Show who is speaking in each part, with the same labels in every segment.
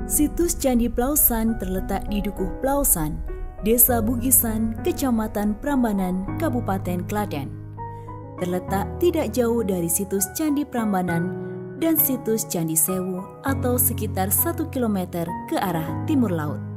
Speaker 1: Situs Candi Plausan terletak di Dukuh Plausan, Desa Bugisan, Kecamatan Prambanan, Kabupaten Klaten. Terletak tidak jauh dari situs Candi Prambanan dan situs Candi Sewu atau sekitar 1 km ke arah timur laut.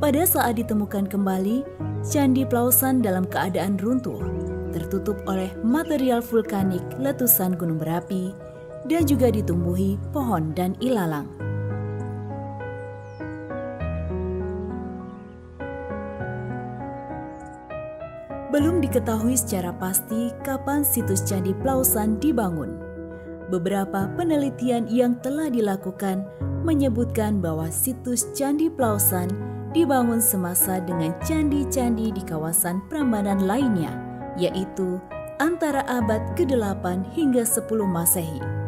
Speaker 1: Pada saat ditemukan kembali, Candi Plausan dalam keadaan runtuh, tertutup oleh material vulkanik letusan gunung berapi, dan juga ditumbuhi pohon dan ilalang. Belum diketahui secara pasti kapan situs Candi Plausan dibangun. Beberapa penelitian yang telah dilakukan menyebutkan bahwa situs Candi Plausan dibangun semasa dengan candi-candi di kawasan Prambanan lainnya, yaitu antara abad ke-8 hingga 10 Masehi.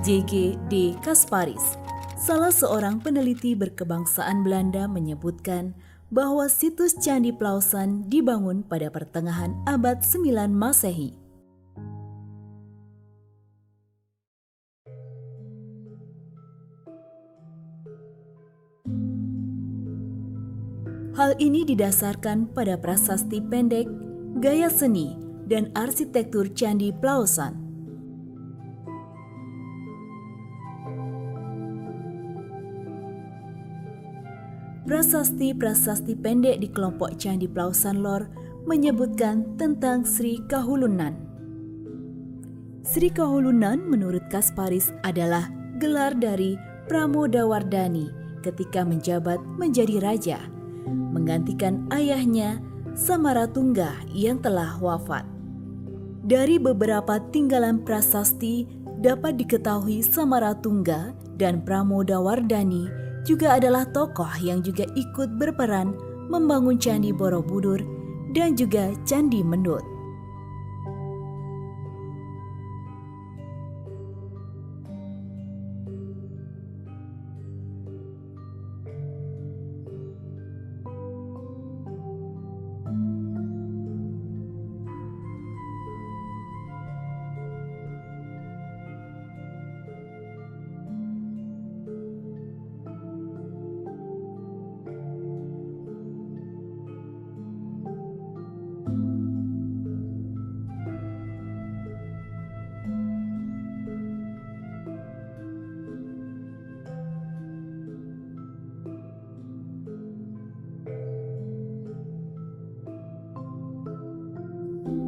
Speaker 1: J.G. D. Kasparis, salah seorang peneliti berkebangsaan Belanda, menyebutkan bahwa situs Candi Plausan dibangun pada pertengahan abad 9 Masehi. Hal ini didasarkan pada prasasti pendek, gaya seni, dan arsitektur Candi Plausan. Prasasti-prasasti pendek di kelompok Candi Plausan Lor menyebutkan tentang Sri Kahulunan. Sri Kahulunan menurut Kasparis adalah gelar dari Pramodawardhani ketika menjabat menjadi raja, menggantikan ayahnya Samaratungga yang telah wafat. Dari beberapa tinggalan prasasti dapat diketahui Samaratungga dan Pramodawardhani juga adalah tokoh yang juga ikut berperan membangun Candi Borobudur dan juga Candi Mendut.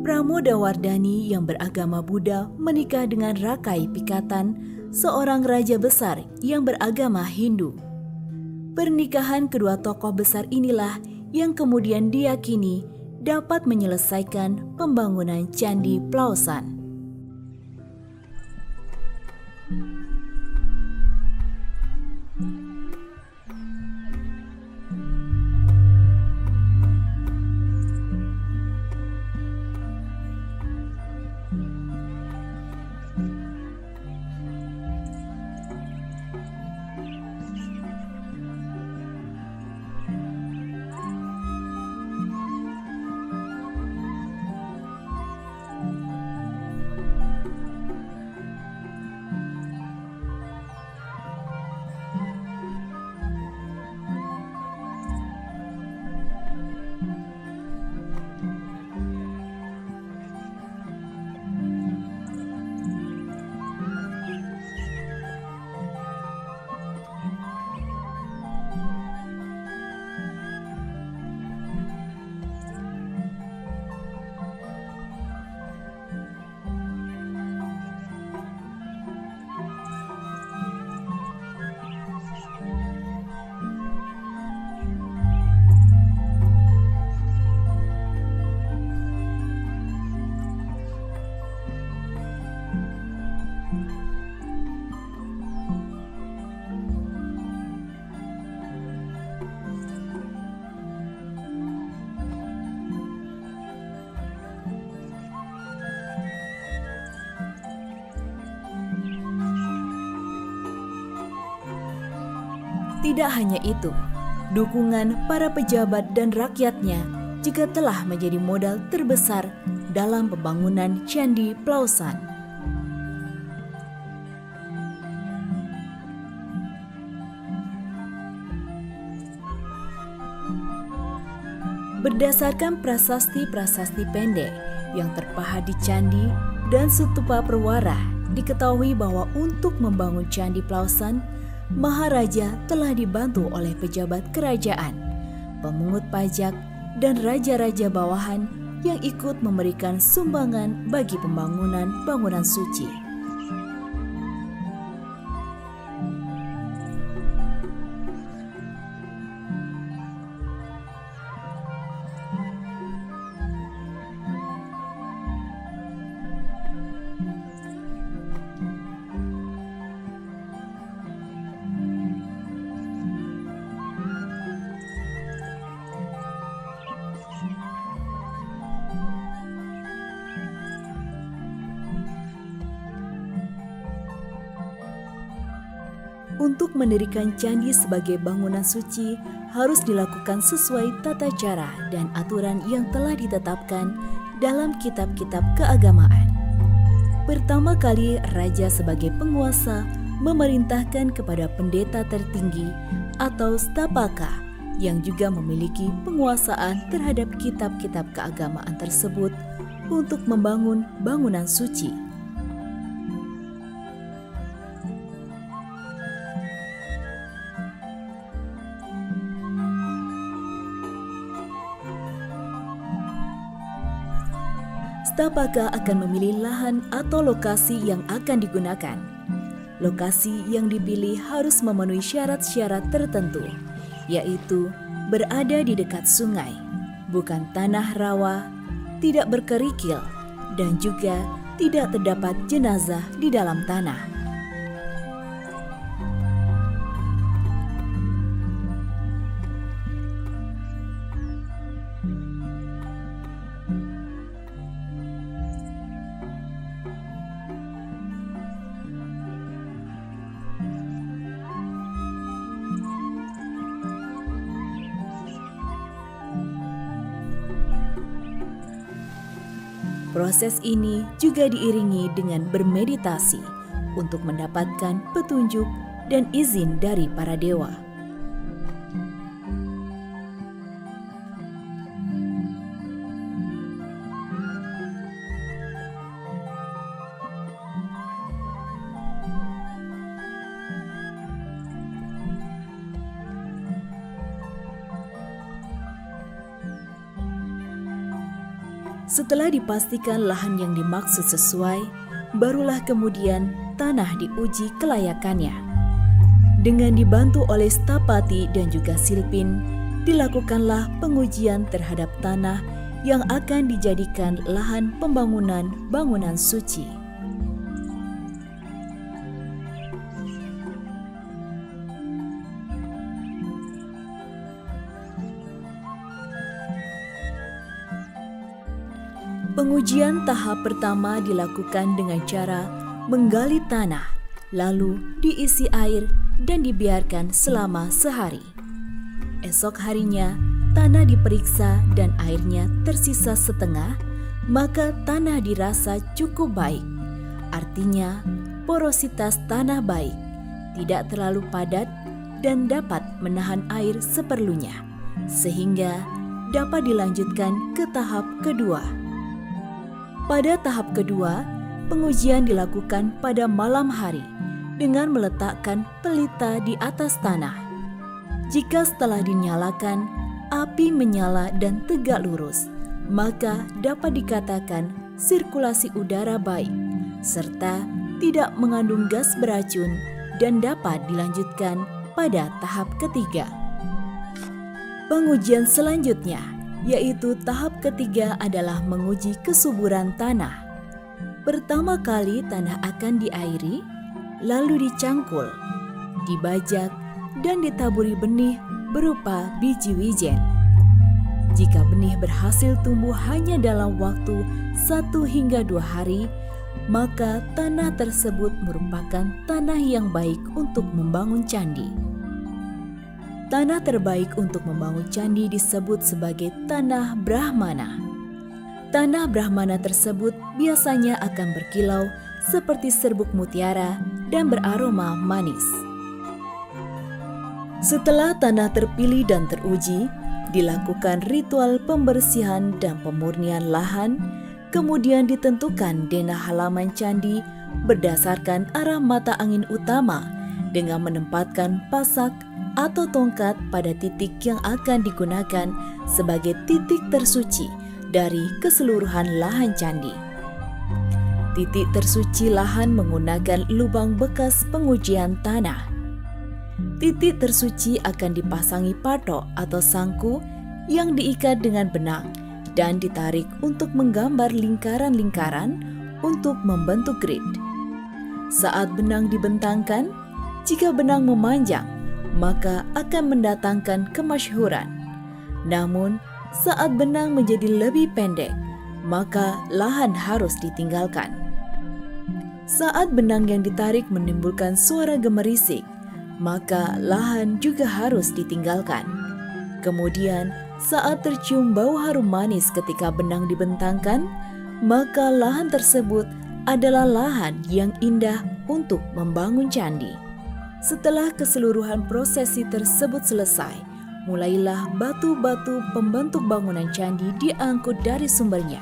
Speaker 1: Pramodawardhani yang beragama Buddha menikah dengan Rakai Pikatan, seorang raja besar yang beragama Hindu. Pernikahan kedua tokoh besar inilah yang kemudian diyakini dapat menyelesaikan pembangunan Candi Plausan. Tidak hanya itu, dukungan para pejabat dan rakyatnya juga telah menjadi modal terbesar dalam pembangunan Candi Plausan. Berdasarkan prasasti-prasasti pendek yang terpahat di candi dan stupa perwara, diketahui bahwa untuk membangun Candi Plausan, Maharaja telah dibantu oleh pejabat kerajaan, pemungut pajak, dan raja-raja bawahan yang ikut memberikan sumbangan bagi pembangunan bangunan suci. Untuk mendirikan candi sebagai bangunan suci harus dilakukan sesuai tata cara dan aturan yang telah ditetapkan dalam kitab-kitab keagamaan. Pertama kali, raja sebagai penguasa memerintahkan kepada pendeta tertinggi atau stapaka yang juga memiliki penguasaan terhadap kitab-kitab keagamaan tersebut untuk membangun bangunan suci. Stapaka akan memilih lahan atau lokasi yang akan digunakan. Lokasi yang dipilih harus memenuhi syarat-syarat tertentu, yaitu berada di dekat sungai, bukan tanah rawa, tidak berkerikil, dan juga tidak terdapat jenazah di dalam tanah. Proses ini juga diiringi dengan bermeditasi untuk mendapatkan petunjuk dan izin dari para dewa. Setelah dipastikan lahan yang dimaksud sesuai, barulah kemudian tanah diuji kelayakannya. Dengan dibantu oleh stapati dan juga silpin, dilakukanlah pengujian terhadap tanah yang akan dijadikan lahan pembangunan bangunan suci. Pengujian tahap pertama dilakukan dengan cara menggali tanah, lalu diisi air dan dibiarkan selama sehari. Esok harinya, tanah diperiksa dan airnya tersisa setengah, maka tanah dirasa cukup baik. Artinya, porositas tanah baik, tidak terlalu padat dan dapat menahan air seperlunya, sehingga dapat dilanjutkan ke tahap kedua. Pada tahap kedua, pengujian dilakukan pada malam hari dengan meletakkan pelita di atas tanah. Jika setelah dinyalakan, api menyala dan tegak lurus, maka dapat dikatakan sirkulasi udara baik, serta tidak mengandung gas beracun dan dapat dilanjutkan pada tahap ketiga. Pengujian selanjutnya yaitu tahap ketiga adalah menguji kesuburan tanah. Pertama kali tanah akan diairi, lalu dicangkul, dibajak, dan ditaburi benih berupa biji wijen. Jika benih berhasil tumbuh hanya dalam waktu 1 hingga 2 hari, maka tanah tersebut merupakan tanah yang baik untuk membangun candi. Tanah terbaik untuk membangun candi disebut sebagai tanah Brahmana. Tanah Brahmana tersebut biasanya akan berkilau seperti serbuk mutiara dan beraroma manis. Setelah tanah terpilih dan teruji, dilakukan ritual pembersihan dan pemurnian lahan, kemudian ditentukan denah halaman candi berdasarkan arah mata angin utama dengan menempatkan pasak atau tongkat pada titik yang akan digunakan sebagai titik tersuci dari keseluruhan lahan candi. Titik tersuci lahan menggunakan lubang bekas pengujian tanah. Titik tersuci akan dipasangi patok atau sangku yang diikat dengan benang dan ditarik untuk menggambar lingkaran-lingkaran untuk membentuk grid. Saat benang dibentangkan, jika benang memanjang, maka akan mendatangkan kemasyhuran. Namun, saat benang menjadi lebih pendek, maka lahan harus ditinggalkan. Saat benang yang ditarik menimbulkan suara gemerisik, maka lahan juga harus ditinggalkan. Kemudian, saat tercium bau harum manis ketika benang dibentangkan, maka lahan tersebut adalah lahan yang indah untuk membangun candi. Setelah keseluruhan prosesi tersebut selesai, mulailah batu-batu pembentuk bangunan candi diangkut dari sumbernya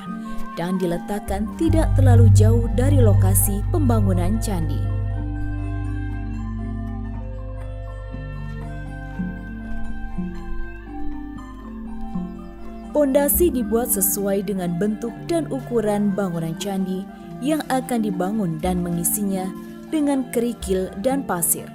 Speaker 1: dan diletakkan tidak terlalu jauh dari lokasi pembangunan candi. Pondasi dibuat sesuai dengan bentuk dan ukuran bangunan candi yang akan dibangun dan mengisinya dengan kerikil dan pasir.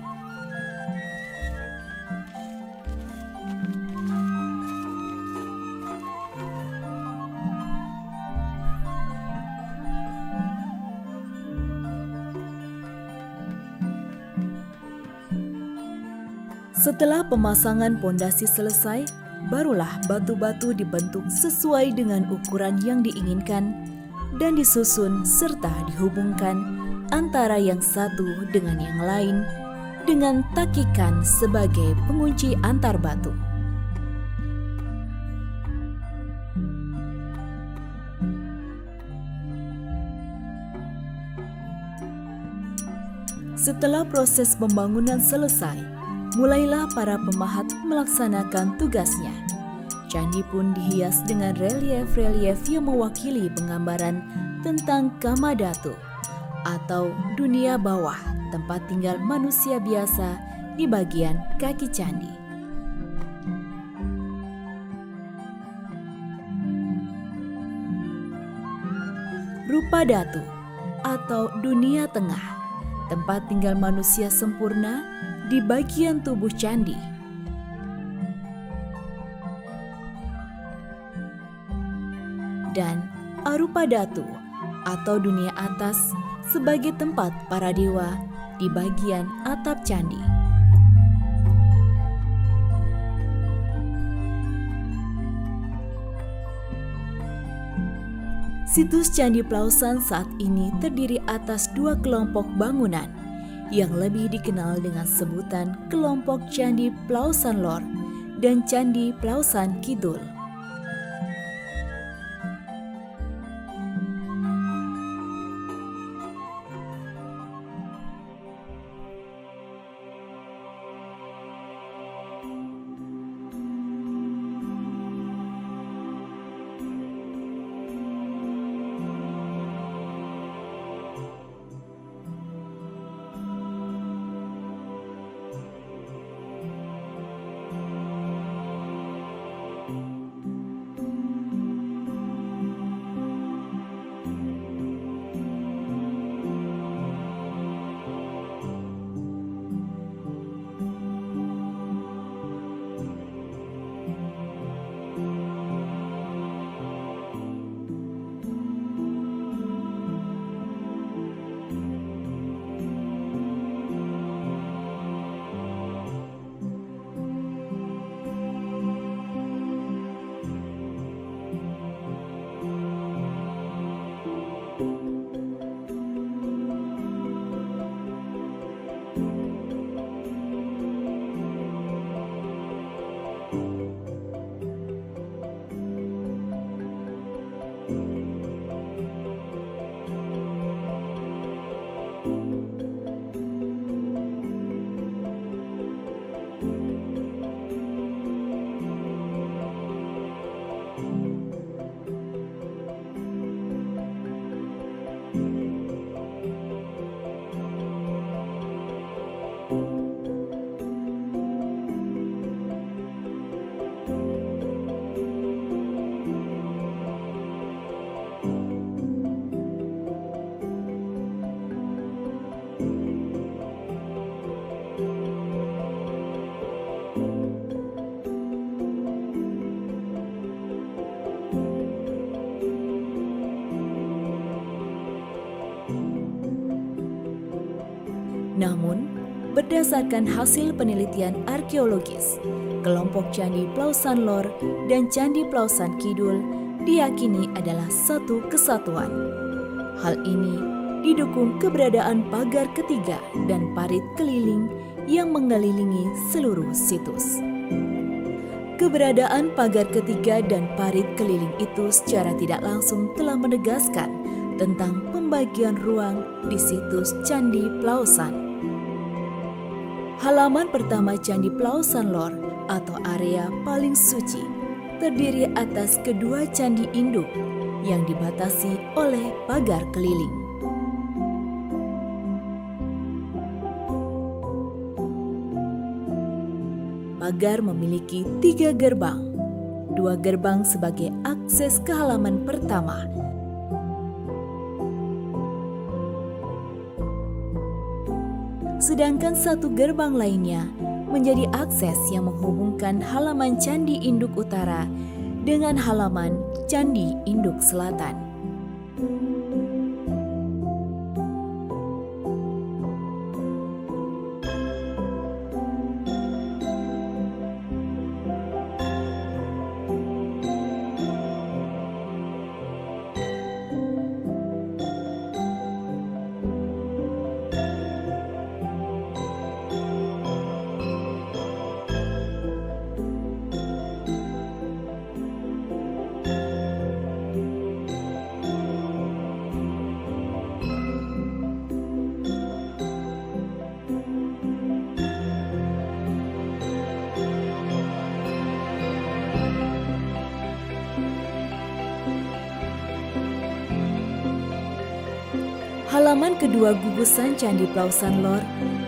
Speaker 1: Setelah pemasangan pondasi selesai, barulah batu-batu dibentuk sesuai dengan ukuran yang diinginkan dan disusun serta dihubungkan antara yang satu dengan yang lain dengan takikan sebagai pengunci antar batu. Setelah proses pembangunan selesai, mulailah para pemahat melaksanakan tugasnya. Candi pun dihias dengan relief-relief yang mewakili penggambaran tentang Kamadhatu atau dunia bawah, tempat tinggal manusia biasa di bagian kaki candi. Rupadatu atau dunia tengah, tempat tinggal manusia sempurna di bagian tubuh candi. Dan Arupadatu atau dunia atas sebagai tempat para dewa di bagian atap candi. Situs Candi Plausan saat ini terdiri atas dua kelompok bangunan yang lebih dikenal dengan sebutan kelompok Candi Plausan Lor dan Candi Plausan Kidul. Namun, berdasarkan hasil penelitian arkeologis, kelompok Candi Plausan Lor dan Candi Plausan Kidul diyakini adalah satu kesatuan. Hal ini didukung keberadaan pagar ketiga dan parit keliling yang mengelilingi seluruh situs. Keberadaan pagar ketiga dan parit keliling itu secara tidak langsung telah menegaskan tentang pembagian ruang di situs Candi Plausan. Halaman pertama Candi Plausan Lor atau area paling suci terdiri atas kedua candi induk yang dibatasi oleh pagar keliling. Pagar memiliki 3 gerbang, 2 gerbang sebagai akses ke halaman pertama, sedangkan 1 gerbang lainnya menjadi akses yang menghubungkan halaman Candi Induk Utara dengan halaman Candi Induk Selatan. Halaman kedua gugusan Candi Plausan Lor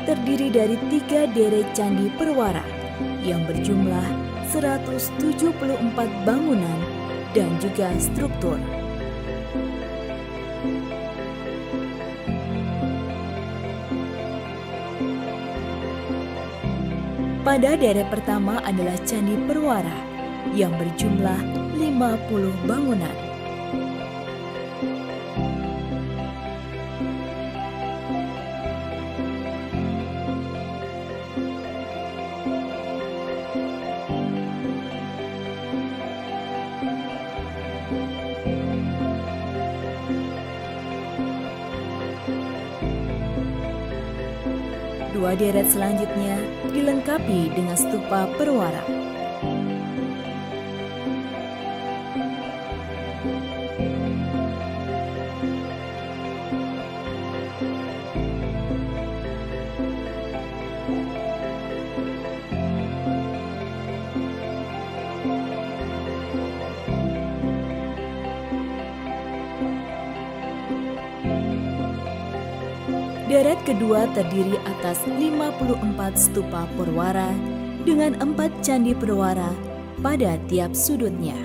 Speaker 1: terdiri dari 3 deret candi perwara yang berjumlah 174 bangunan dan juga struktur. Pada deret pertama adalah Candi Perwara yang berjumlah 50 bangunan. Dua deret selanjutnya dilengkapi dengan stupa perwara. Deret kedua terdiri atas 54 stupa perwara dengan 4 candi perwara pada tiap sudutnya.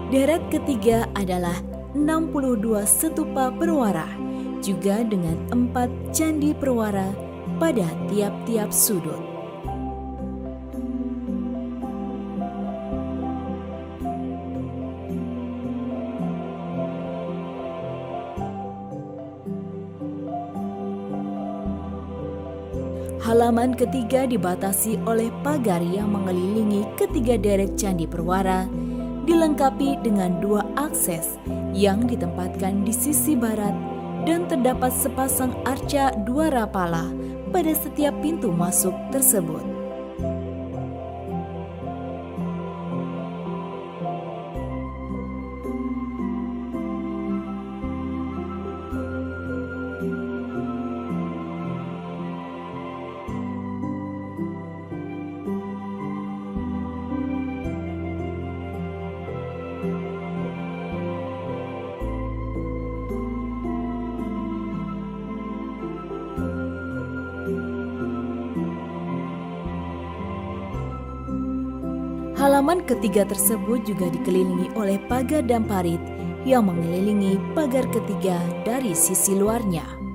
Speaker 1: Deret ketiga adalah 62 stupa perwara, juga dengan 4 candi perwara pada tiap-tiap sudut. Halaman ketiga dibatasi oleh pagar yang mengelilingi ketiga deret candi perwara, dilengkapi dengan 2 akses yang ditempatkan di sisi barat dan terdapat sepasang arca 2 rapala pada setiap pintu masuk tersebut. Halaman ketiga tersebut juga dikelilingi oleh pagar dan parit yang mengelilingi pagar ketiga dari sisi luarnya.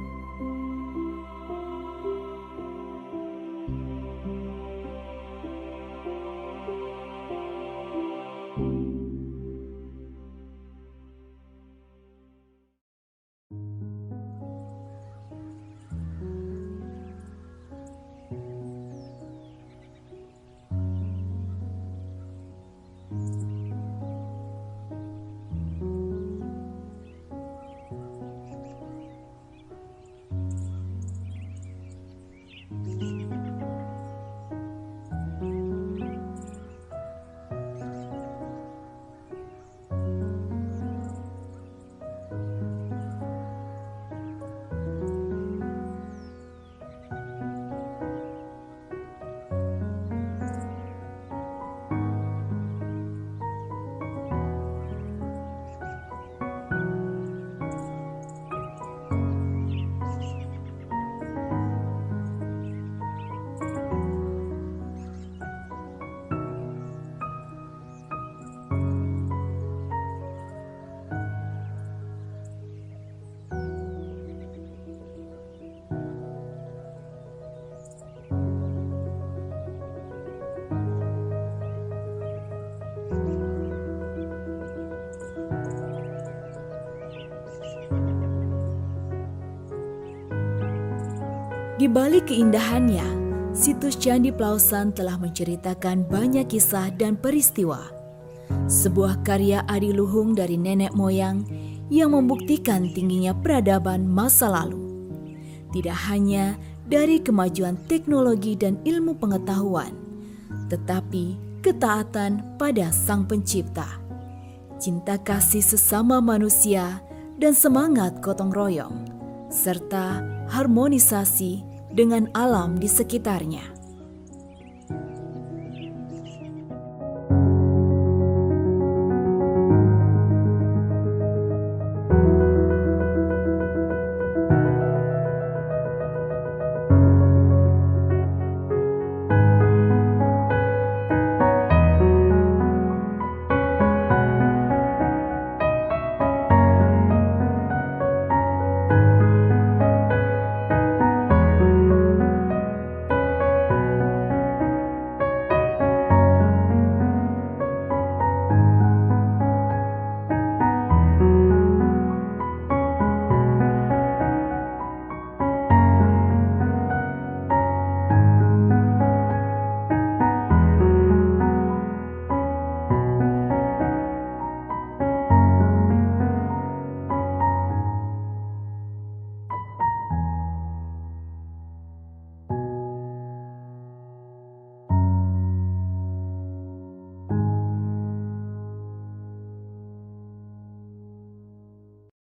Speaker 1: Di balik keindahannya, situs Candi Plausan telah menceritakan banyak kisah dan peristiwa. Sebuah karya adiluhung dari nenek moyang yang membuktikan tingginya peradaban masa lalu. Tidak hanya dari kemajuan teknologi dan ilmu pengetahuan, tetapi ketaatan pada Sang Pencipta, cinta kasih sesama manusia, dan semangat gotong royong, serta harmonisasi dengan alam di sekitarnya.